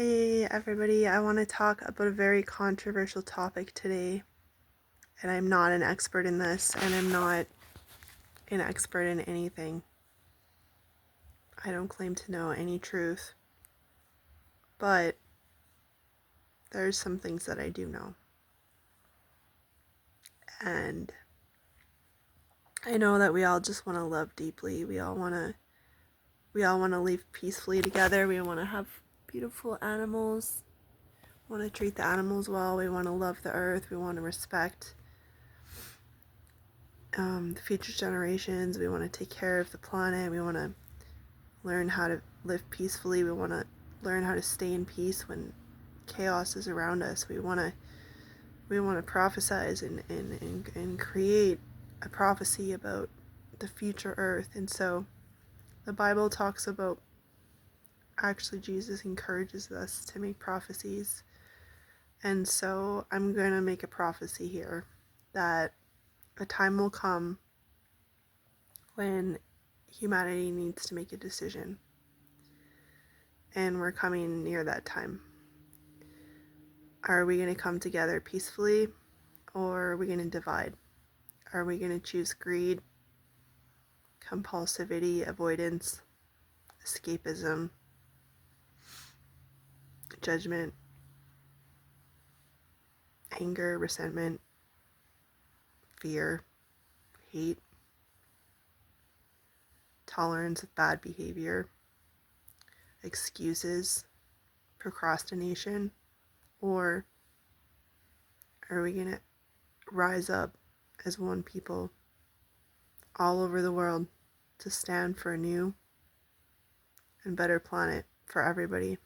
Hey everybody, I want to talk about a very controversial topic today. And I'm not an expert in this, and I'm not an expert in anything. I don't claim to know any truth. But there's some things that I do know. And I know that we all just want to love deeply. We all want to live peacefully together. We want to have beautiful animals. We want to treat the animals well. We want to love the earth. We want to respect the future generations. We want to take care of the planet. We want to learn how to live peacefully. We want to learn how to stay in peace when chaos is around us. We want to prophesize and create a prophecy about the future earth. And so the Bible talks about, actually Jesus encourages us to make prophecies. And so I'm going to make a prophecy here that a time will come when humanity needs to make a decision. And we're coming near that time. Are we going to come together peacefully, or are we going to divide? Are we going to choose greed, compulsivity, avoidance, escapism, judgment, anger, resentment, fear, hate, tolerance of bad behavior, excuses, procrastination? Or are we going to rise up as one people all over the world to stand for a new and better planet for everybody?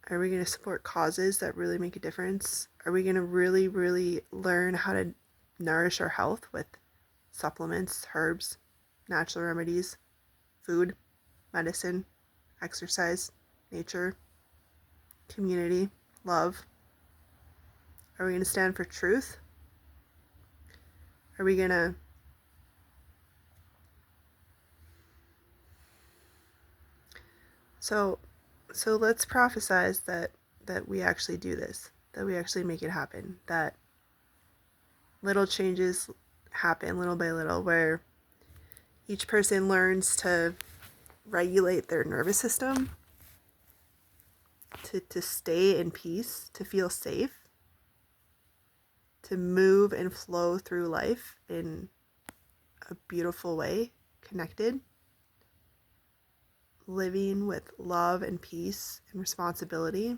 Are we going to support causes that really make a difference? Are we going to really, really learn how to nourish our health with supplements, herbs, natural remedies, food, medicine, exercise, nature, community, love? Are we going to stand for truth? Are we going to So let's prophesize that we actually do this, that we actually make it happen, that little changes happen little by little, where each person learns to regulate their nervous system, to stay in peace, to feel safe, to move and flow through life in a beautiful way, connected, living with love and peace and responsibility,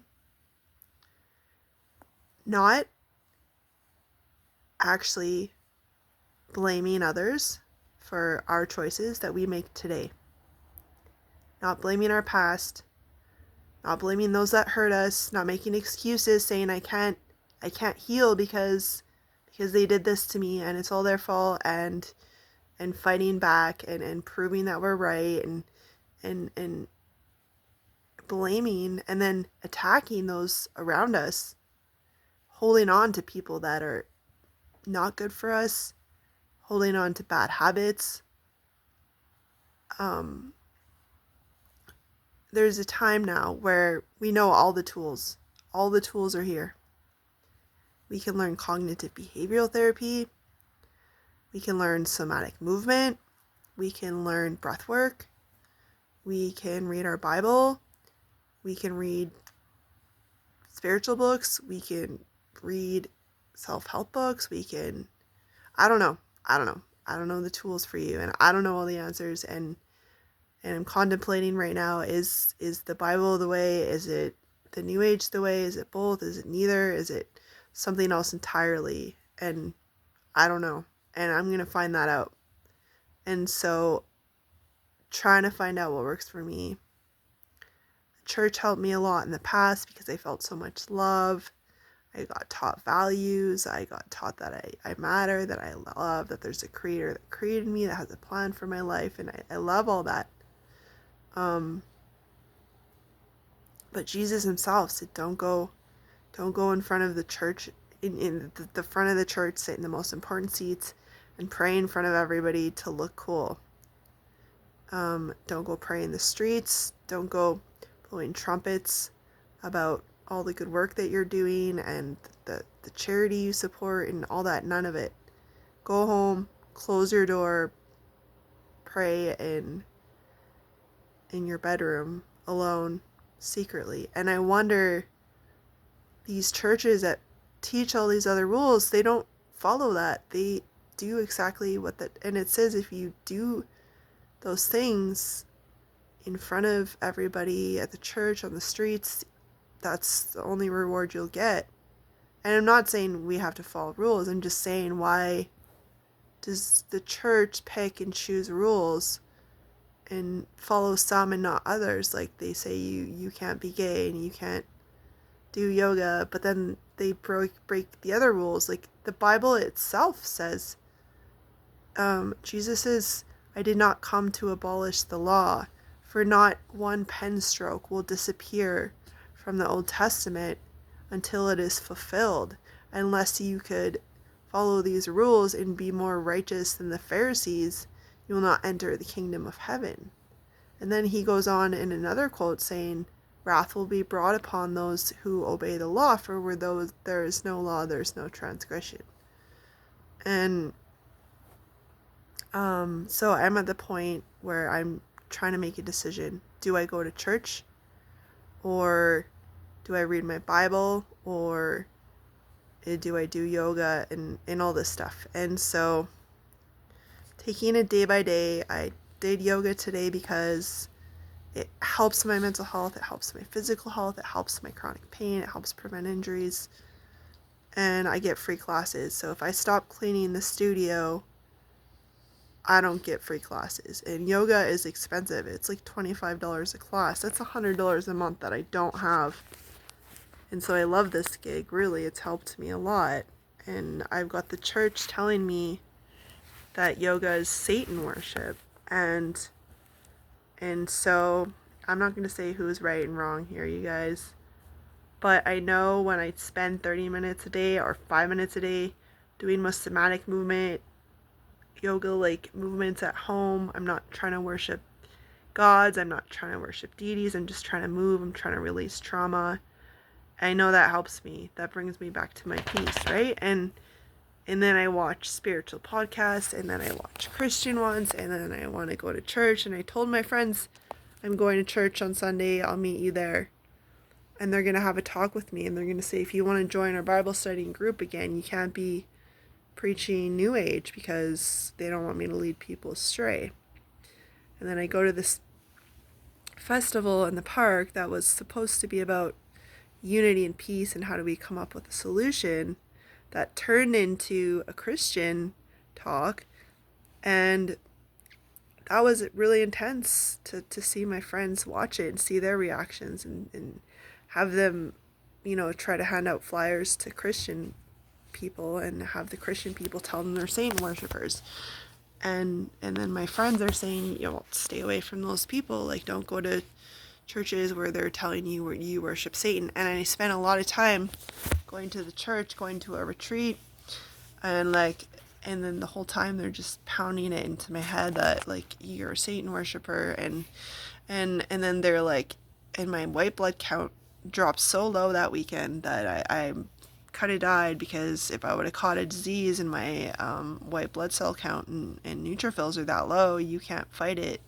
not actually blaming others for our choices that we make today, not blaming our past, not blaming those that hurt us, not making excuses saying I can't heal because they did this to me and it's all their fault, and fighting back and proving that we're right, and blaming and then attacking those around us, holding on to people that are not good for us, holding on to bad habits. There's a time now where we know all the tools are here. We can learn cognitive behavioral therapy. We can learn somatic movement. We can learn breath work. We can read our Bible. We can read spiritual books. We can read self-help books. I don't know the tools for you, and I don't know all the answers, and I'm contemplating right now, is the Bible the way? Is it the New Age the way? Is it both? Is it neither? Is it something else entirely? And I don't know, and I'm going to find that out. And so trying to find out what works for me. The church helped me a lot in the past because I felt so much love. I got taught values. I got taught that I matter, that I love, that there's a creator that created me, that has a plan for my life, and I love all that. But Jesus himself said, don't go in front of the church, in the front of the church, sit in the most important seats and pray in front of everybody to look cool. Don't go pray in the streets. Don't go blowing trumpets about all the good work that you're doing and the charity you support and all that. None of it. Go home, close your door, pray in your bedroom alone, secretly. And I wonder, these churches that teach all these other rules, they don't follow that. They do exactly what that, and it says if you do those things in front of everybody at the church, on the streets, that's the only reward you'll get. And I'm not saying we have to follow rules. I'm just saying, why does the church pick and choose rules and follow some and not others? Like they say you can't be gay and you can't do yoga, but then they break the other rules. Like the Bible itself says, Jesus says, I did not come to abolish the law, for not one pen stroke will disappear from the Old Testament until it is fulfilled, unless you could follow these rules and be more righteous than the Pharisees, you will not enter the kingdom of heaven. And then he goes on in another quote saying, wrath will be brought upon those who obey the law, for where there is no law, there is no transgression. And so I'm at the point where I'm trying to make a decision. Do I go to church? Or do I read my Bible? Or do I do yoga and all this stuff? And so taking it day by day, I did yoga today because it helps my mental health, it helps my physical health, it helps my chronic pain, it helps prevent injuries, and I get free classes. So if I stop cleaning the studio, I don't get free classes. And yoga is expensive. It's like $25 a class. That's $100 a month that I don't have. And so I love this gig, really. It's helped me a lot. And I've got the church telling me that yoga is Satan worship. And so I'm not going to say who's right and wrong here, you guys. But I know when I spend 30 minutes a day or 5 minutes a day doing my somatic movement, yoga like movements at home, I'm not trying to worship gods, I'm not trying to worship deities, I'm just trying to move, I'm trying to release trauma. I know that helps me. That brings me back to my peace, right? And then I watch spiritual podcasts, and then I watch Christian ones, and then I want to go to church. And I told my friends, I'm going to church on Sunday, I'll meet you there. And they're going to have a talk with me, and they're going to say, if you want to join our Bible studying group again, you can't be preaching New Age, because they don't want me to lead people astray. And then I go to this festival in the park that was supposed to be about unity and peace and how do we come up with a solution, that turned into a Christian talk. And that was really intense to see my friends watch it and see their reactions and have them, try to hand out flyers to Christian people and have the Christian people tell them they're Satan worshipers. And then my friends are saying, stay away from those people. Like, don't go to churches where they're telling you where you worship Satan. And I spent a lot of time going to the church, going to a retreat, and then the whole time they're just pounding it into my head that you're a Satan worshiper, and then they're like, and my white blood count dropped so low that weekend that I could have died, because if I would have caught a disease and my white blood cell count and neutrophils are that low, you can't fight it,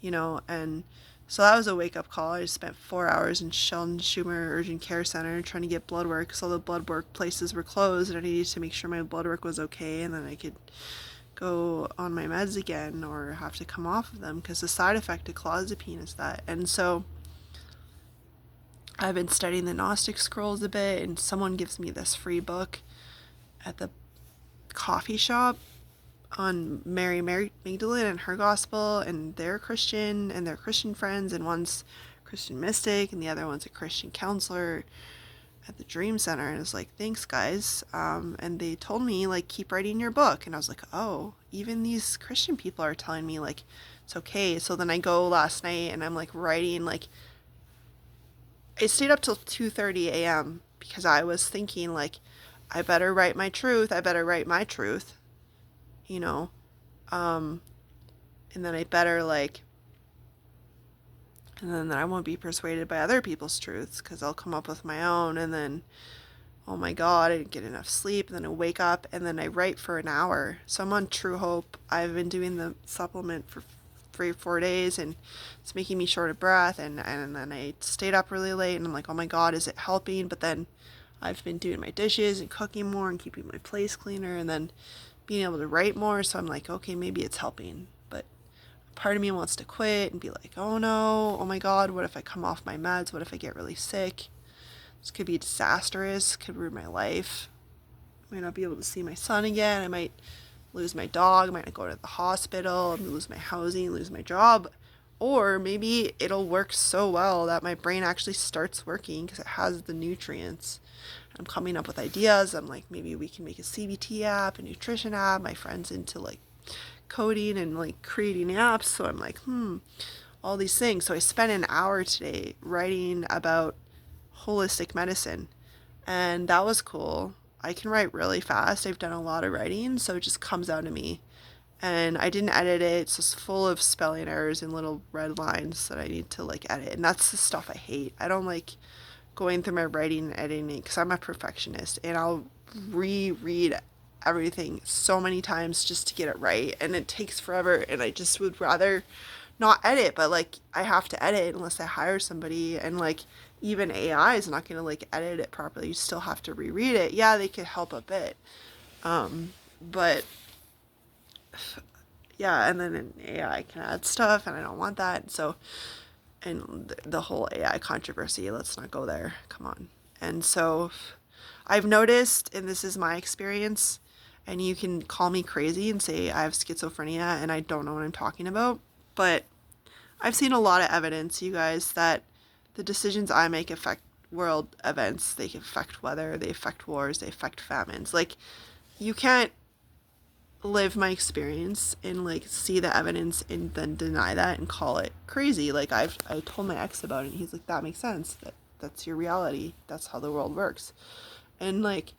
and so that was a wake-up call. I just spent 4 hours in Sheldon Schumer Urgent Care Center trying to get blood work, because all the blood work places were closed, and I needed to make sure my blood work was okay, and then I could go on my meds again or have to come off of them, because the side effect of clozapine is that. And so I've been studying the Gnostic scrolls a bit, and someone gives me this free book at the coffee shop on Mary Magdalene and her gospel, and they're Christian and they're Christian friends, and one's Christian mystic and the other one's a Christian counselor at the Dream Center. And it's like, thanks guys. And they told me keep writing your book, and I was like, oh, even these Christian people are telling me it's okay. So then I go last night and I'm writing. I stayed up till 2:30 a.m. because I was thinking I better write my truth, and then I better And then I won't be persuaded by other people's truths because I'll come up with my own. And then, oh my God, I didn't get enough sleep. And then I wake up and then I write for an hour. So I'm on True Hope. I've been doing the supplement for 3 or 4 days and it's making me short of breath. And then I stayed up really late and I'm like, oh my God, is it helping? But then I've been doing my dishes and cooking more and keeping my place cleaner and then being able to write more. So I'm like, okay, maybe it's helping. But part of me wants to quit and be like, oh no, oh my God, what if I come off my meds? What if I get really sick? This could be disastrous, could ruin my life. I might not be able to see my son again. I might lose my dog. I might not go to the hospital. I might lose my housing, lose my job. Or maybe it'll work so well that my brain actually starts working because it has the nutrients. I'm coming up with ideas. I'm like, maybe we can make a CBT app, a nutrition app. My friend's into like coding and like creating apps. So I'm like, all these things. So I spent an hour today writing about holistic medicine and that was cool. I can write really fast. I've done a lot of writing, so it just comes out of me. And I didn't edit it. It's just full of spelling errors and little red lines that I need to like edit. And that's the stuff I hate. I don't like going through my writing and editing because I'm a perfectionist and I'll reread everything so many times just to get it right and it takes forever and I just would rather not edit, but like I have to edit unless I hire somebody and like even AI is not going to like edit it properly. You still have to reread it. Yeah, they could help a bit. But yeah, and then an AI can add stuff and I don't want that. So and the whole AI controversy, let's not go there. Come on. And so I've noticed, and this is my experience, and you can call me crazy and say I have schizophrenia and I don't know what I'm talking about, but I've seen a lot of evidence, you guys, that the decisions I make affect world events. They affect weather, they affect wars, they affect famines. Like, you can't live my experience and like see the evidence and then deny that and call it crazy. Like I told my ex about it and he's like, that makes sense. That's your reality. That's how the world works. And like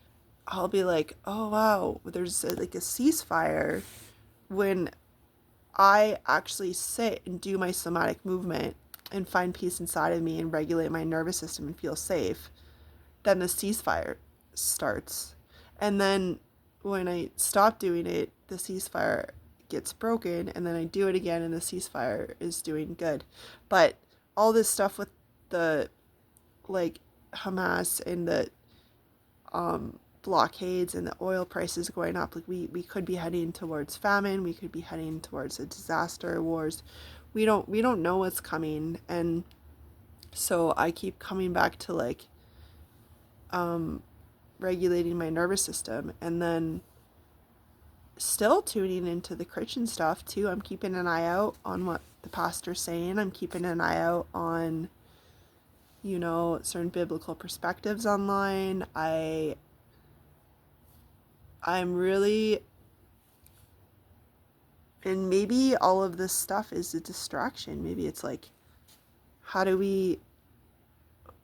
I'll be like, oh wow, there's like a ceasefire when I actually sit and do my somatic movement and find peace inside of me and regulate my nervous system and feel safe. Then the ceasefire starts. And then when I stop doing it, the ceasefire gets broken, and then I do it again, and the ceasefire is doing good. But all this stuff with the like Hamas and the blockades and the oil prices going up, like we could be heading towards famine. We could be heading towards a disaster, wars. We don't know what's coming, and so I keep coming back to like regulating my nervous system and then still tuning into the Christian stuff too. I'm keeping an eye out on what the pastor's saying. I'm keeping an eye out on, you know, certain biblical perspectives online. I'm really, and maybe all of this stuff is a distraction. Maybe it's like, how do we,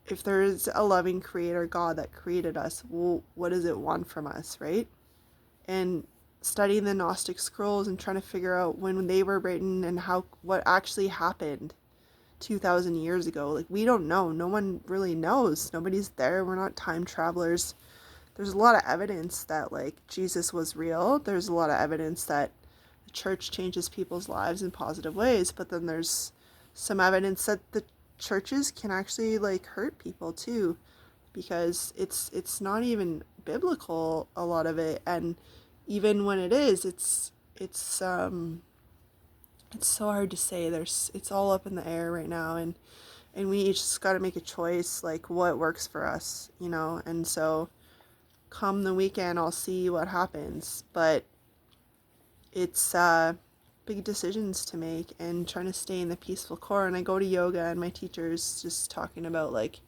if there's a loving creator God that created us, well, what does it want from us, right? And studying the Gnostic scrolls and trying to figure out when they were written and what actually happened 2,000 years ago. Like, we don't know. No one really knows. Nobody's there. We're not time travelers. There's a lot of evidence that like Jesus was real. There's a lot of evidence that the church changes people's lives in positive ways, but then there's some evidence that the churches can actually like hurt people too, because it's not even biblical, a lot of it. And even when it is, it's so hard to say. It's all up in the air right now, and we each just got to make a choice, like what works for us, you know. And so come the weekend, I'll see what happens, but it's big decisions to make and trying to stay in the peaceful core. And I go to yoga and my teacher's just talking about like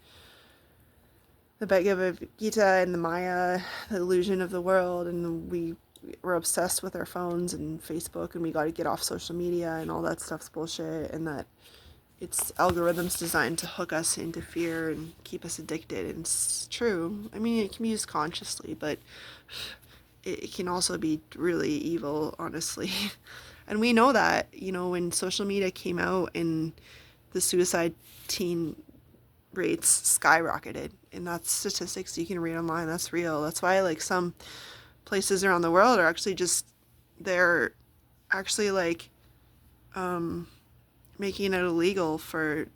the Bhagavad Gita and the Maya, the illusion of the world, and we're obsessed with our phones and Facebook, and we got to get off social media, and all that stuff's bullshit, and that it's algorithms designed to hook us into fear and keep us addicted. And it's true. I mean, it can be used consciously, but it can also be really evil, honestly. And we know that, you know, when social media came out in the suicide teen rates skyrocketed. And that's statistics you can read online. That's real. That's why like some places around the world are actually just, they're actually like making it illegal for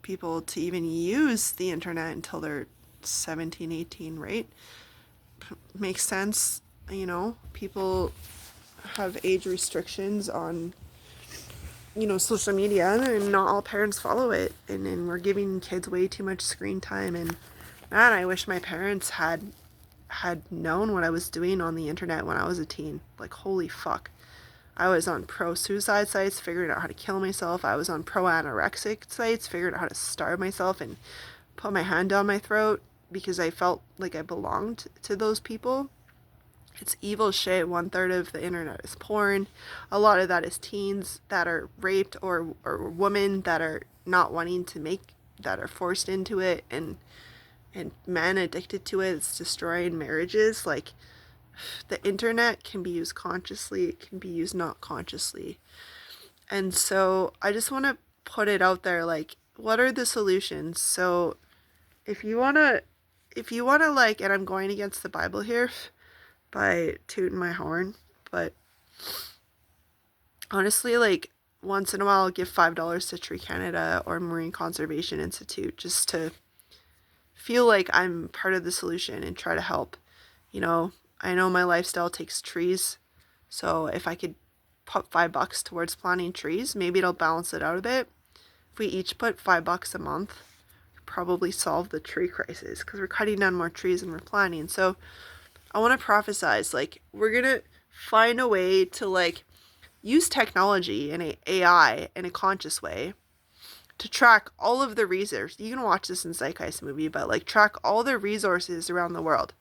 people to even use the internet until they're 17, 18, right? Makes sense. You know, people have age restrictions on, you know, social media, and not all parents follow it, and we're giving kids way too much screen time. And man, I wish my parents had known what I was doing on the internet when I was a teen. Like, holy fuck. I was on pro suicide sites figuring out how to kill myself. I was on pro anorexic sites figuring out how to starve myself and put my hand down my throat because I felt like I belonged to those people. It's evil shit. 1/3 of the internet is porn. A lot of that is teens that are raped, or women that are not wanting to make, that are forced into it, and men addicted to it. It's destroying marriages. Like, the internet can be used consciously, it can be used not consciously. And so I just want to put it out there, like, what are the solutions? So if you want to like, and I'm going against the Bible here by tooting my horn, but honestly, like, once in a while I'll give $5 to Tree Canada or Marine Conservation Institute just to feel like I'm part of the solution and try to help. You know, I know my lifestyle takes trees, so if I could put $5 towards planting trees, maybe it'll balance it out a bit. If we each put $5 a month, we'd probably solve the tree crisis, because we're cutting down more trees than we're planting. So I want to prophesize, like, we're gonna find a way to like use technology and AI in a conscious way to track all of the resources. You can watch this in Zeitgeist movie, but like, track all the resources around the world.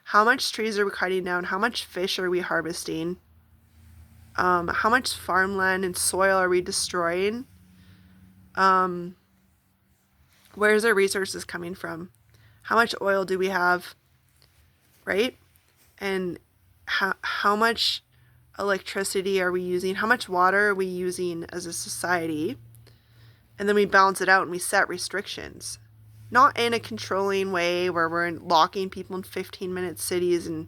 How much trees are we cutting down? How much fish are we harvesting? How much farmland and soil are we destroying? Where's our resources coming from? How much oil do we have? Right? And how much electricity are we using? How much water are we using as a society? And then we balance it out and we set restrictions. Not in a controlling way where we're locking people in 15-minute cities and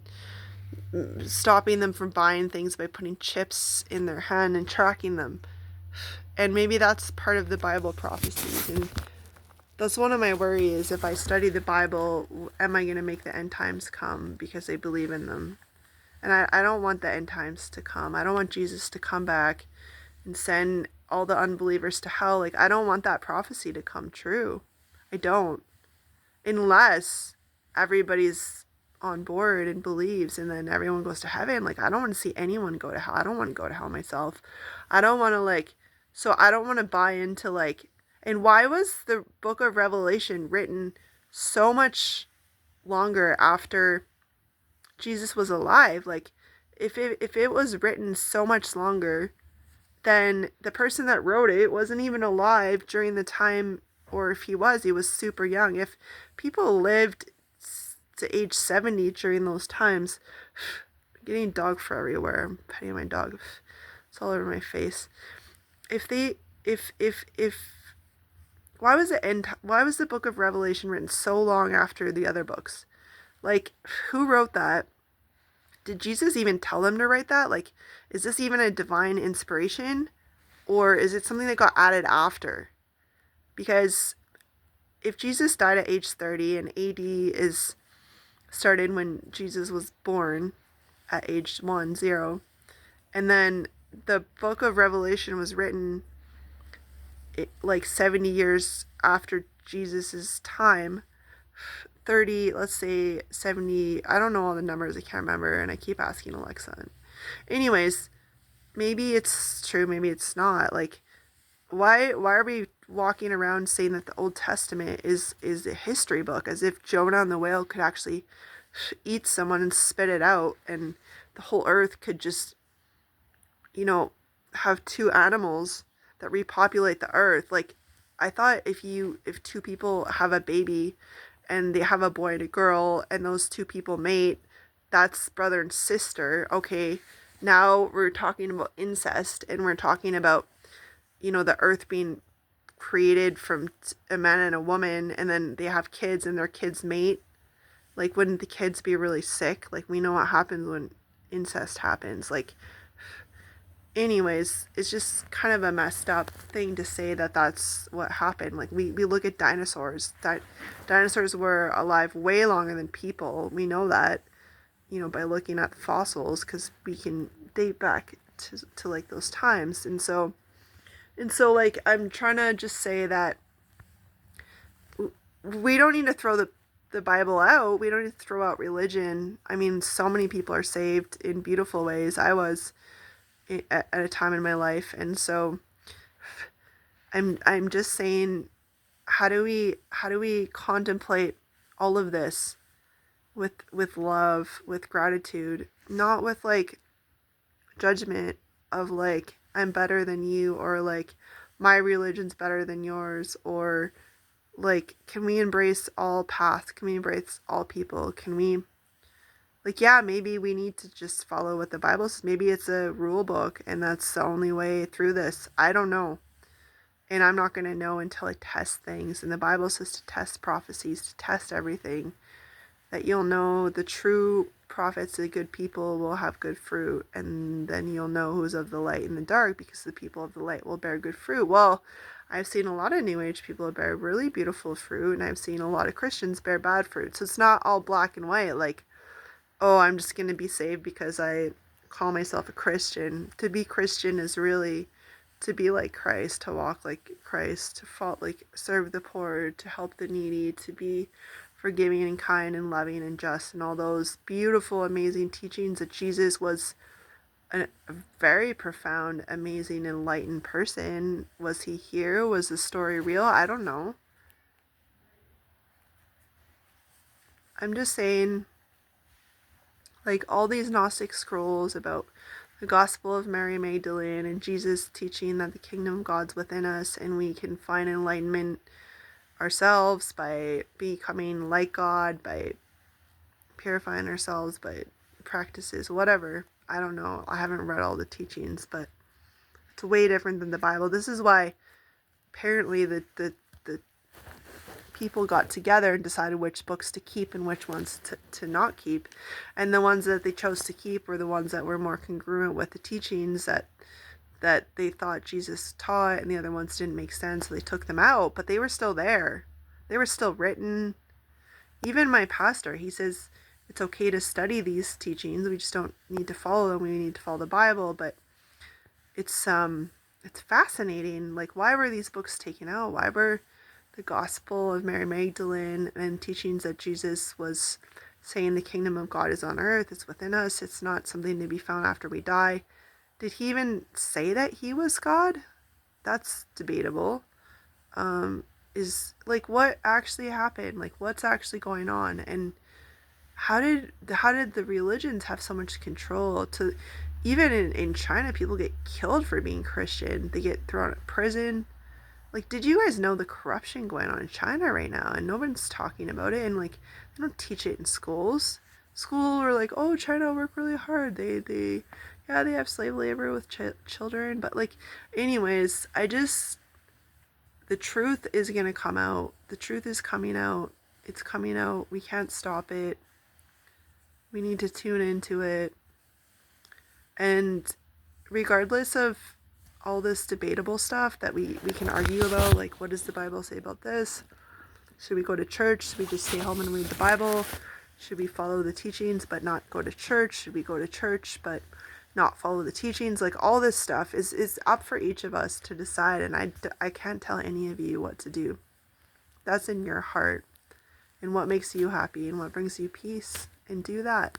stopping them from buying things by putting chips in their hand and tracking them. And maybe that's part of the Bible prophecies. And that's one of my worries. If I study the Bible, am I going to make the end times come because I believe in them? And I don't want the end times to come. I don't want Jesus to come back and send all the unbelievers to hell. Like, I don't want that prophecy to come true. I don't. Unless everybody's on board and believes and then everyone goes to heaven. Like, I don't want to see anyone go to hell. I don't want to go to hell myself. I don't want to, like, so I don't want to buy into, like, and why was the book of Revelation written so much longer after Jesus was alive? Like, if it was written so much longer, then the person that wrote it wasn't even alive during the time, or if he was super young. If people lived to age 70 during those times, I'm getting dog fur everywhere. I'm petting my dog. It's all over my face. Why was the book of Revelation written so long after the other books? Like, who wrote that? Did Jesus even tell them to write that? Like, is this even a divine inspiration? Or is it something that got added after? Because if Jesus died at age 30 and AD is started when Jesus was born at age 10, and then the book of Revelation was written like 70 years after Jesus's time, 30, let's say 70, I don't know all the numbers, I can't remember, and I keep asking Alexa. Anyways, maybe it's true, maybe it's not. Like, why are we walking around saying that the Old Testament is a history book, as if Jonah and the whale could actually eat someone and spit it out, and the whole earth could just, you know, have two animals that repopulate the earth? Like, I thought if two people have a baby and they have a boy and a girl and those two people mate, that's brother and sister. Okay, now we're talking about incest, and we're talking about, you know, the earth being created from a man and a woman, and then they have kids and their kids mate, like, wouldn't the kids be really sick? Like, we know what happens when incest happens. Like, anyways, it's just kind of a messed up thing to say that that's what happened. Like, we look at dinosaurs. Dinosaurs were alive way longer than people. We know that, by looking at fossils, because we can date back to like those times. And so like, I'm trying to just say that we don't need to throw the Bible out. We don't need to throw out religion. I mean, so many people are saved in beautiful ways. I was at a time in my life, and so I'm just saying, how do we contemplate all of this with love, with gratitude, not with like judgment of like, I'm better than you, or like, my religion's better than yours, or like, can we embrace all paths? Can we embrace all people? Can we, like, yeah, maybe we need to just follow what the Bible says. Maybe it's a rule book and that's the only way through this. I don't know. And I'm not going to know until I test things. And the Bible says to test prophecies, to test everything. That you'll know the true prophets, the good people, will have good fruit. And then you'll know who's of the light and the dark, because the people of the light will bear good fruit. Well, I've seen a lot of New Age people bear really beautiful fruit, and I've seen a lot of Christians bear bad fruit. So it's not all black and white, like, oh, I'm just going to be saved because I call myself a Christian. To be Christian is really to be like Christ, to walk like Christ, to serve the poor, to help the needy, to be forgiving and kind and loving and just, and all those beautiful, amazing teachings that Jesus was a very profound, amazing, enlightened person. Was he here? Was the story real? I don't know. I'm just saying, like, all these Gnostic scrolls about the Gospel of Mary Magdalene and Jesus teaching that the kingdom of God's within us, and we can find enlightenment ourselves by becoming like God, by purifying ourselves, by practices, whatever. I don't know. I haven't read all the teachings, but it's way different than the Bible. This is why apparently the people got together and decided which books to keep and which ones to not keep. And the ones that they chose to keep were the ones that were more congruent with the teachings that they thought Jesus taught, and the other ones didn't make sense, so they took them out, but they were still there. They were still written. Even my pastor, he says it's okay to study these teachings. We just don't need to follow them. We need to follow the Bible. But it's fascinating. Like, why were these books taken out? Why were the Gospel of Mary Magdalene and teachings that Jesus was saying the kingdom of God is on earth, it's within us, it's not something to be found after we die? Did he even say that he was God? That's debatable. Is like, what actually happened? Like, what's actually going on? And how did the religions have so much control? To even in China, people get killed for being Christian. They get thrown in prison. Like, did you guys know the corruption going on in China right now? And no one's talking about it. And like, they don't teach it in schools. School are like, oh, China work really hard. They have slave labor with children. But like, anyways, the truth is going to come out. The truth is coming out. It's coming out. We can't stop it. We need to tune into it. And regardless of all this debatable stuff that we can argue about, like, what does the Bible say about this? Should we go to church? Should we just stay home and read the Bible? Should we follow the teachings but not go to church? Should we go to church but not follow the teachings? Like, all this stuff is up for each of us to decide, and I can't tell any of you what to do. That's in your heart, and what makes you happy and what brings you peace, and do that.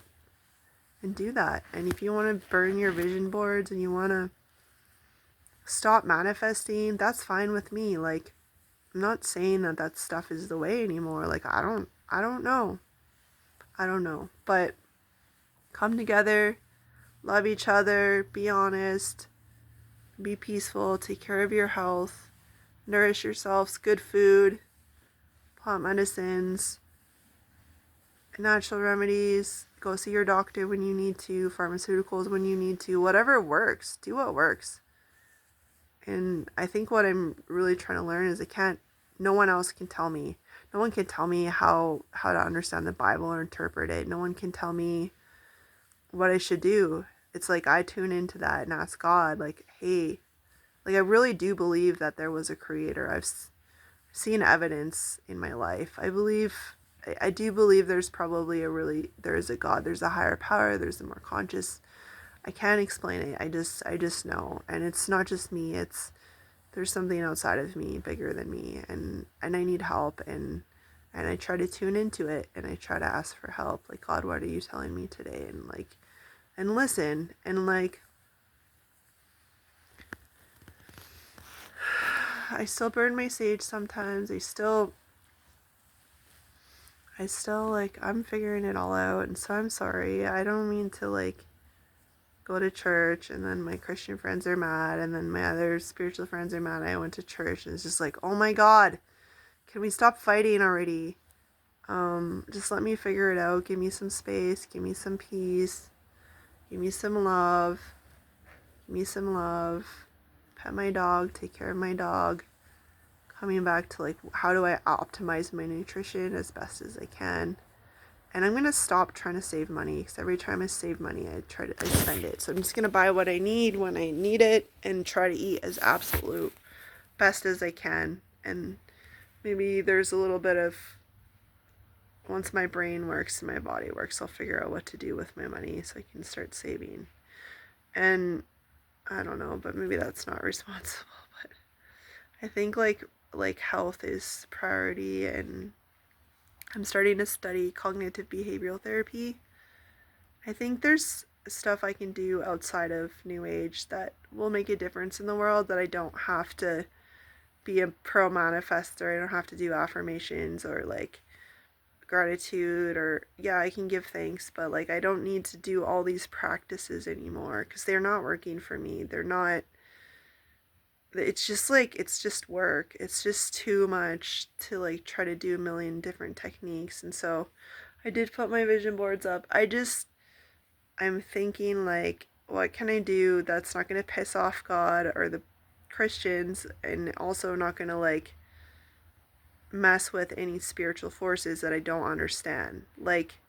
And if you want to burn your vision boards and you want to stop manifesting, that's fine with me. Like, I'm not saying that stuff is the way anymore. Like, I don't know, but come together, love each other, be honest, be peaceful, take care of your health, nourish yourselves, good food, plant medicines, natural remedies, go see your doctor when you need to, pharmaceuticals when you need to, whatever works, do what works. And I think what I'm really trying to learn is no one else can tell me. No one can tell me how to understand the Bible or interpret it. No one can tell me what I should do. It's like I tune into that and ask God, like, hey, like I really do believe that there was a creator. I've seen evidence in my life. I do believe there is a God. There's a higher power. There's a more conscious. I can't explain it. I just know. And it's not just me. There's something outside of me bigger than me, and I need help, and I try to tune into it, and I try to ask for help, like, God, what are you telling me today? And like, and listen, and like, I still burn my sage sometimes. I still like, I'm figuring it all out, and so I'm sorry. I don't mean to like go to church and then my Christian friends are mad and then my other spiritual friends are mad I went to church, and it's just like, oh my God, can we stop fighting already? Just let me figure it out. Give me some space. Give me some peace. Give me some love. Give me some love. Pet my dog. Take care of my dog. Coming back to like, how do I optimize my nutrition as best as I can? And I'm going to stop trying to save money, because every time I save money, I spend it. So I'm just going to buy what I need when I need it and try to eat as absolute best as I can. And maybe there's a little bit of, once my brain works and my body works, I'll figure out what to do with my money so I can start saving. And I don't know, but maybe that's not responsible. But I think like health is priority, and I'm starting to study cognitive behavioral therapy. I think there's stuff I can do outside of New Age that will make a difference in the world, that I don't have to be a pro manifester. I don't have to do affirmations or like gratitude, or yeah, I can give thanks, but like I don't need to do all these practices anymore, because they're not working for me. They're not, it's just like, it's just work. It's just too much to like try to do a million different techniques. And so I did put my vision boards up. I'm thinking like, what can I do that's not going to piss off God or the Christians, and also not going to like mess with any spiritual forces that I don't understand. Like,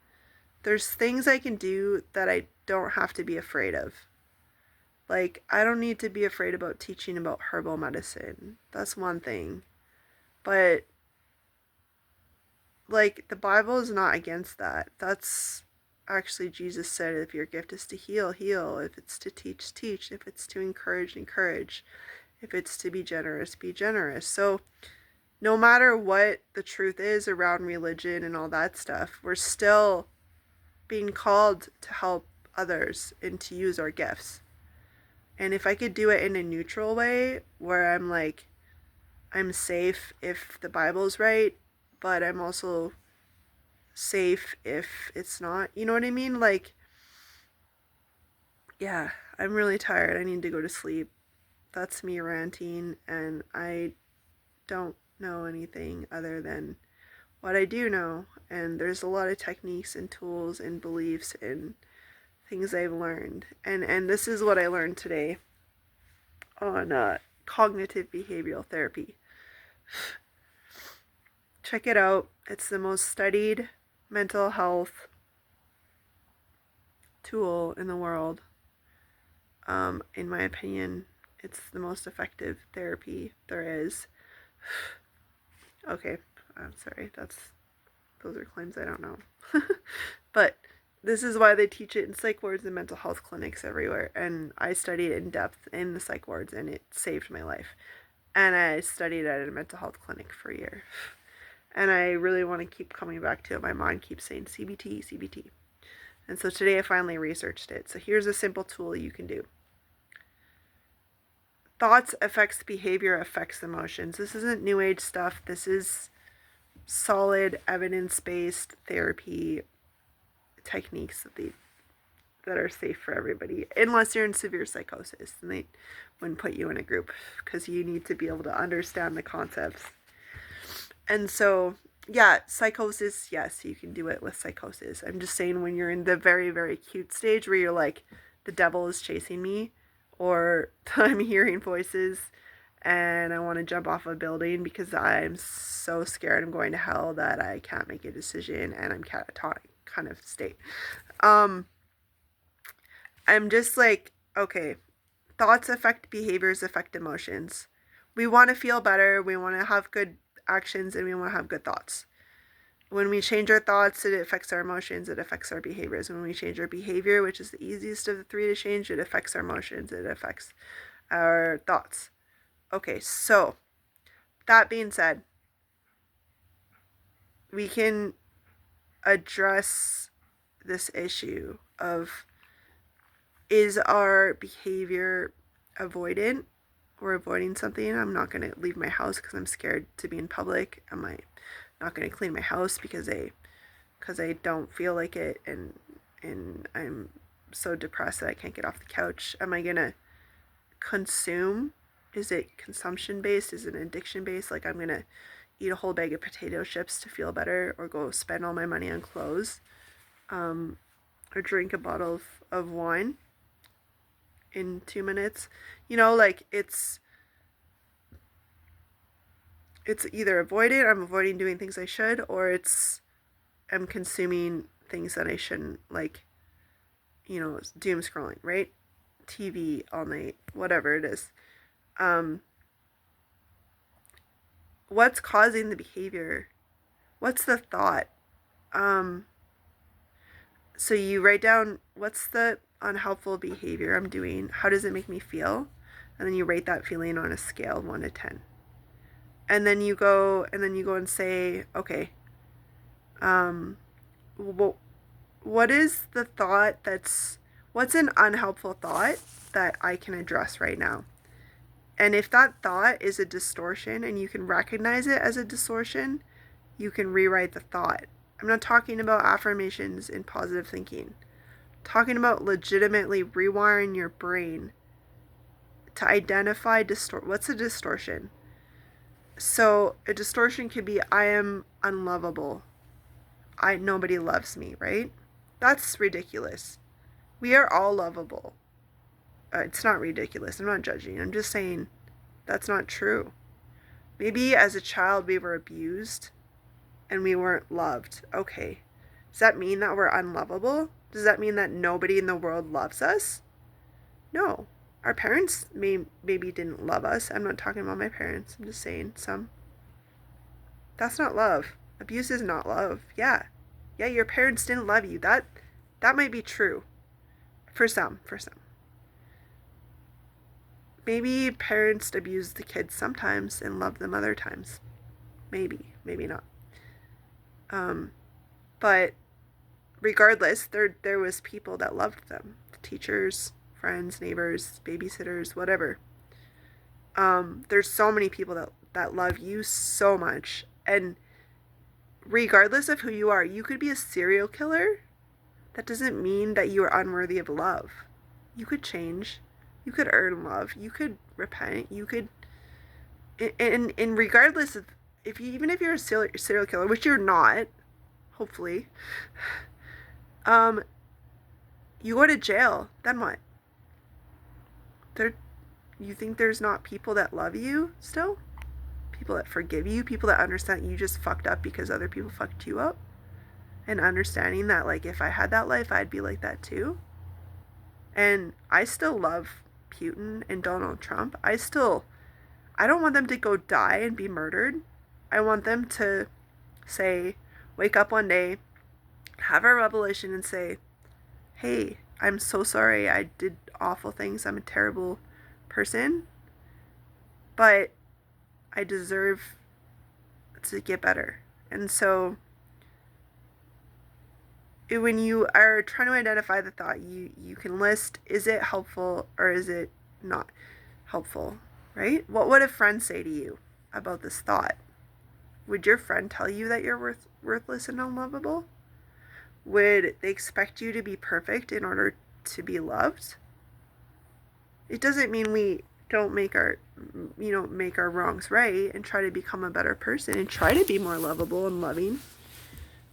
there's things I can do that I don't have to be afraid of. Like, I don't need to be afraid about teaching about herbal medicine. That's one thing. But like, the Bible is not against that. That's actually, Jesus said, if your gift is to heal, heal. If it's to teach, teach. If it's to encourage, encourage. If it's to be generous, be generous. So no matter what the truth is around religion and all that stuff, we're still being called to help others and to use our gifts. And if I could do it in a neutral way, where I'm like, I'm safe if the Bible's right, but I'm also safe if it's not, you know what I mean? Like, yeah, I'm really tired. I need to go to sleep. That's me ranting, and I don't know anything other than what I do know. And there's a lot of techniques and tools and beliefs and things I've learned. And this is what I learned today on cognitive behavioral therapy. Check it out. It's the most studied mental health tool in the world. In my opinion, it's the most effective therapy there is. Okay, I'm sorry. Those are claims I don't know. But this is why they teach it in psych wards and mental health clinics everywhere. And I studied it in depth in the psych wards, and it saved my life. And I studied at a mental health clinic for a year. And I really want to keep coming back to it. My mind keeps saying CBT, CBT. And so today I finally researched it. So here's a simple tool you can do. Thoughts affects behavior, affects emotions. This isn't New Age stuff. This is solid, evidence-based therapy techniques that are safe for everybody, unless you're in severe psychosis, and they wouldn't put you in a group, because you need to be able to understand the concepts. And so, yeah, psychosis, yes, you can do it with psychosis. I'm just saying, when you're in the very, very acute stage where you're like, the devil is chasing me, or I'm hearing voices and I want to jump off a building because I'm so scared I'm going to hell that I can't make a decision and I'm catatonic kind of state. I'm just like, okay, thoughts affect behaviors, affect emotions. We want to feel better, we want to have good actions, and we want to have good thoughts. When we change our thoughts, it affects our emotions, it affects our behaviors. When we change our behavior, which is the easiest of the three to change, it affects our emotions, it affects our thoughts. Okay, so that being said, we can address this issue of, is our behavior avoidant? We're avoiding something. I'm not going to leave my house because I'm scared to be in public. Am I not going to clean my house because I don't feel like it, and I'm so depressed that I can't get off the couch? Am I going to consume? Is it consumption based? Is it addiction based? Like, I'm going to eat a whole bag of potato chips to feel better, or go spend all my money on clothes, or drink a bottle of wine in 2 minutes. You know, like, it's either avoided, I'm avoiding doing things I should, or I'm consuming things that I shouldn't, like, you know, doom scrolling, right? TV all night, whatever it is. What's causing the behavior? What's the thought? So you write down, what's the unhelpful behavior I'm doing? How does it make me feel? And then you rate that feeling on a scale of 1 to 10. And then you go and say, okay, what is the thought what's an unhelpful thought that I can address right now? And if that thought is a distortion and you can recognize it as a distortion, you can rewrite the thought. I'm not talking about affirmations and positive thinking. I'm talking about legitimately rewiring your brain to identify what's a distortion. So a distortion could be, I am unlovable. Nobody loves me, right? That's ridiculous. We are all lovable. It's not ridiculous. I'm not judging. I'm just saying that's not true. Maybe as a child we were abused and we weren't loved. Okay. Does that mean that we're unlovable? Does that mean that nobody in the world loves us? No. Our parents maybe didn't love us. I'm not talking about my parents. I'm just saying some. That's not love. Abuse is not love. Yeah, your parents didn't love you. That might be true. For some. Maybe parents abused the kids sometimes and loved them other times. Maybe not. But regardless, there was people that loved them. Teachers, friends, neighbors, babysitters, whatever. There's so many people that love you so much. And regardless of who you are, you could be a serial killer. That doesn't mean that you are unworthy of love. You could change. You could earn love. You could repent. You could, and regardless of, even if you're a serial killer, which you're not, hopefully, you go to jail, then what? You think there's not people that love you still? People that forgive you? People that understand you just fucked up because other people fucked you up? And understanding that, like, if I had that life, I'd be like that too. And I still love Putin and Donald Trump. I don't want them to go die and be murdered. I want them to wake up one day, have a revelation and say, hey, I'm so sorry, I did awful things, I'm a terrible person, but I deserve to get better. And so when you are trying to identify the thought, you can list, is it helpful or is it not helpful, right? What would a friend say to you about this thought? Would your friend tell you that you're worthless and unlovable? Would they expect you to be perfect in order to be loved? It doesn't mean we don't make our wrongs right and try to become a better person and try to be more lovable and loving.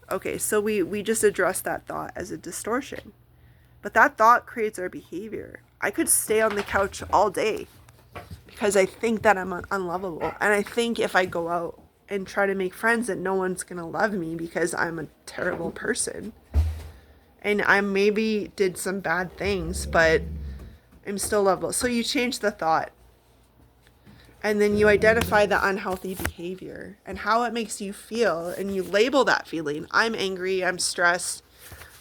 Okay, so we just address that thought as a distortion. But that thought creates our behavior. I could stay on the couch all day because I think that I'm unlovable. And I think if I go out and try to make friends that no one's going to love me because I'm a terrible person. And I maybe did some bad things, but I'm still lovable. So you change the thought. And then you identify the unhealthy behavior and how it makes you feel. And you label that feeling. I'm angry. I'm stressed.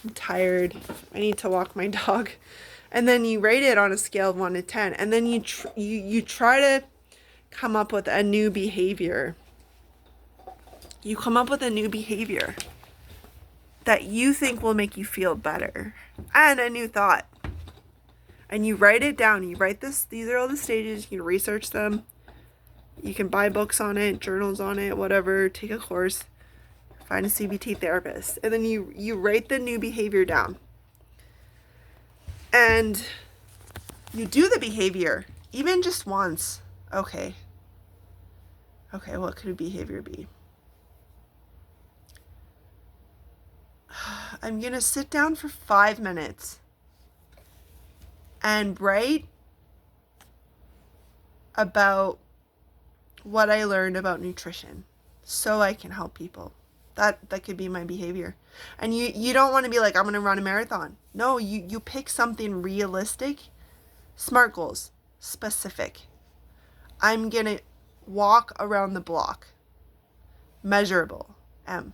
I'm tired. I need to walk my dog. And then you rate it on a scale of 1 to 10. And then you try to come up with a new behavior. You come up with a new behavior that you think will make you feel better. And a new thought. And you write it down. You write this. These are all the stages. You can research them. You can buy books on it, journals on it, whatever. Take a course. Find a CBT therapist. And then you write the new behavior down. And you do the behavior, even just once. Okay, what could a behavior be? I'm going to sit down for 5 minutes and write about what I learned about nutrition so I can help people. That could be my behavior. And you don't want to be like, I'm going to run a marathon. No, you pick something realistic. SMART goals. Specific. I'm going to walk around the block. Measurable. M.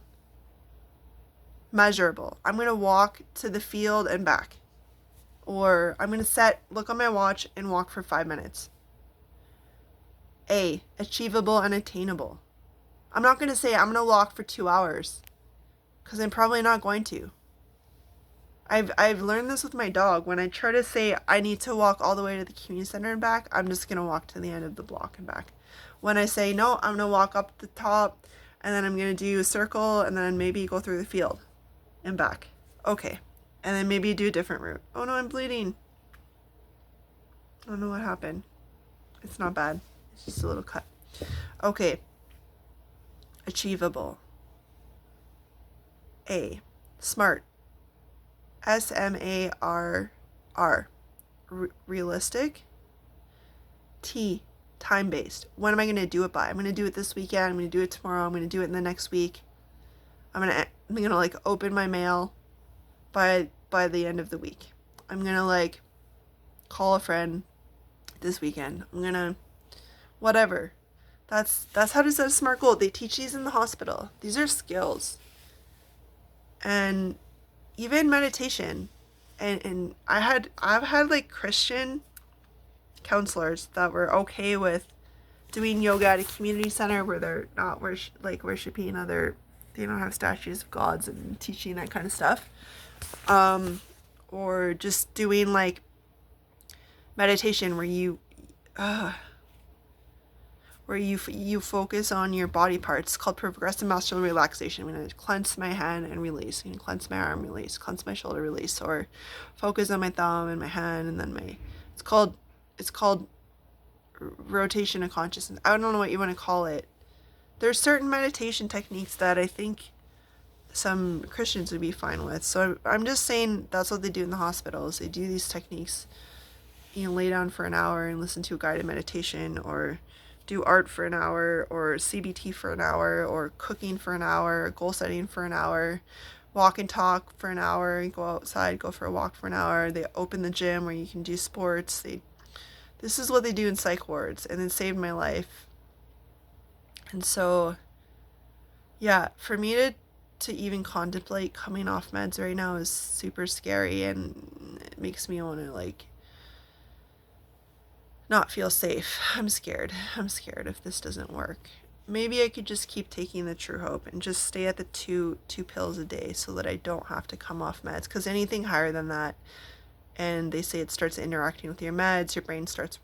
Measurable. I'm going to walk to the field and back. Or I'm going to look on my watch and walk for 5 minutes. A. Achievable and attainable. I'm not going to say I'm going to walk for 2 hours because I'm probably not going to. I've learned this with my dog. When I try to say I need to walk all the way to the community center and back, I'm just going to walk to the end of the block and back. When I say, no, I'm going to walk up the top and then I'm going to do a circle and then maybe go through the field and back. Okay. And then maybe do a different route. Oh no, I'm bleeding. I don't know what happened. It's not bad. It's just a little cut. Okay. Achievable. A. Smart. SMARR. Realistic. T. Time-based. When am I going to do it by? I'm going to do it this weekend. I'm going to do it tomorrow. I'm going to do it in the next week. I'm going to like open my mail by the end of the week. I'm going to like call a friend this weekend. I'm going to whatever. That's how to set a SMART goal. They teach these in the hospital. These are skills. And even meditation. And I've had like Christian counselors that were okay with doing yoga at a community center where they're not worshiping other, they don't have statues of gods and teaching that kind of stuff. Or just doing like meditation where you focus on your body parts. It's called progressive muscular relaxation. I'm going to clench my hand and release. I'm going to clench my arm, release. Clench my shoulder, release. Or focus on my thumb and my hand and then it's called rotation of consciousness. I don't know what you want to call it. There's certain meditation techniques that I think some Christians would be fine with. So I'm just saying that's what they do in the hospitals. They do these techniques. You know, lay down for an hour and listen to a guided meditation, or do art for an hour, or CBT for an hour, or cooking for an hour, goal setting for an hour, walk and talk for an hour, go outside, go for a walk for an hour. They open the gym where you can do sports. This is what they do in psych wards, and it saved my life. And so, yeah, for me to even contemplate coming off meds right now is super scary, and it makes me want to like not feel safe. I'm scared if this doesn't work. Maybe I could just keep taking the True Hope and just stay at the two pills a day so that I don't have to come off meds, because anything higher than that, and they say it starts interacting with your meds, your brain starts,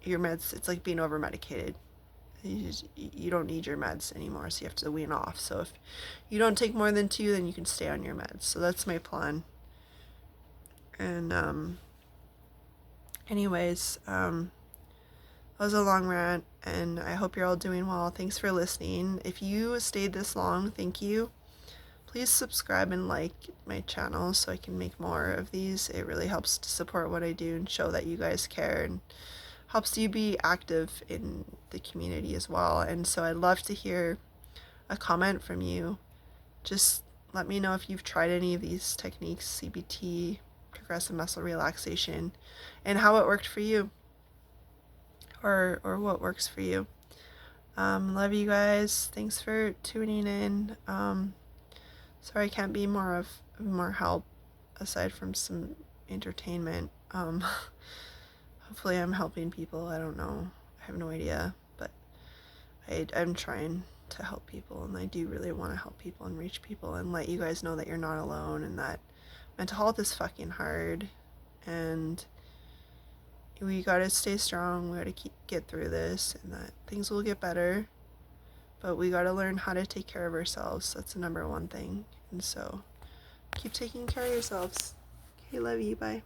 your meds, it's like being over medicated. You don't need your meds anymore, so you have to wean off. So if you don't take more than 2, then you can stay on your meds. So that's my plan. And anyways, that was a long rant, and I hope you're all doing well. Thanks for listening. If you stayed this long, thank you. please subscribe and like my channel so I can make more of these. It really helps to support what I do and show that you guys care, and helps you be active in the community as well. And so I'd love to hear a comment from you. Just let me know if you've tried any of these techniques, CBT, progressive muscle relaxation, and how it worked for you, or what works for you. Love you guys. Thanks for tuning in. Sorry I can't be more help aside from some entertainment. Hopefully I'm helping people. I don't know. I have no idea, but I'm trying to help people, and I do really want to help people and reach people and let you guys know that you're not alone, and that mental health is fucking hard, and we gotta stay strong. We gotta get through this, and that things will get better, but we gotta learn how to take care of ourselves. That's the number one thing. And so keep taking care of yourselves. Okay, love you. Bye.